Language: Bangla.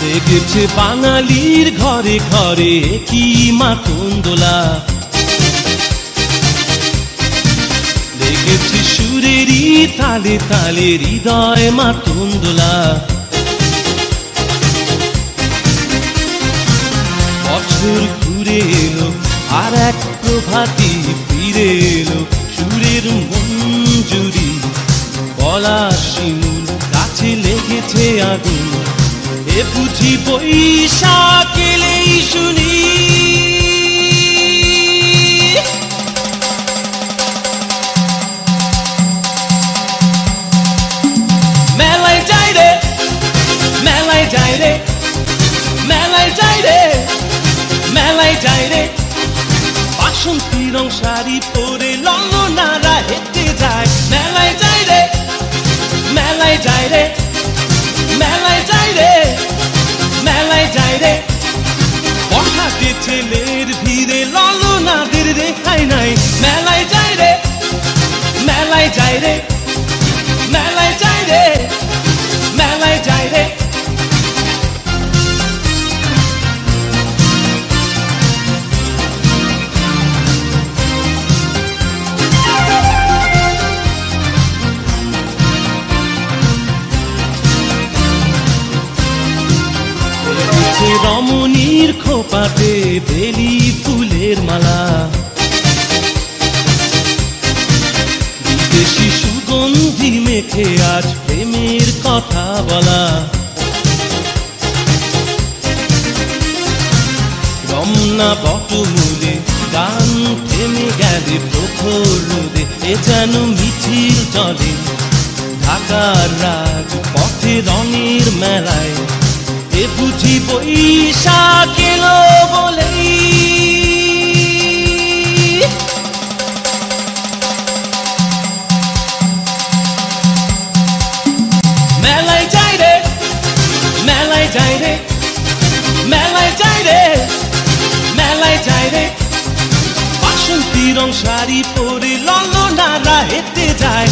লেগেছে বাঙালির ঘরে ঘরে কি মাতন দোলা, লেগেছে সুরেরই তালে তালে হৃদয় মাতন দোলা। বছর ঘুরে এলো আর এক প্রভাতী ফিরে এলো, সুরের মঞ্জুরি গলা শিমুল কাছে লেগেছে আগুন, এ বুঝি বৈশাখ এলেই শুনি। মেলায় যাই রে, মেলায় যাই রে, মেলায় যাই রে, মেলায় যাই রে, বাসন্তী রং শাড়ি পরে ললনারা হেঁটে যায়। মেলায় যাই রে, মেলায় যাই রে, মেলায় যাই রে, মেলায় যাই রে, বসাতে ছেলের ভিড়ে ললনাদের রেখাই নাই। মেলায় যাই রে, মেলায় যাই রে, মেলায় যাই রে, মেলায় যাই রে। রমণীর খোপাতে বেলি ফুলের মালা, বিদেশি সুগন্ধি মেখে আজ প্রেমের কথা বলা। রমনা বটমূলে গান থেমে গেলে প্রখর রোদে, এ যেন মিছিল চলে ঢাকার রাজ পথে রঙের মেলায়, এ বুঝি বৈশাখ এলো বলেই। মেলায় যাই রে, মেলায় যাই রে, মেলায় যাই রে, মেলায় যাই রে, বাসন্তী রং শাড়ি পরে ললনারা হেঁটে যায়।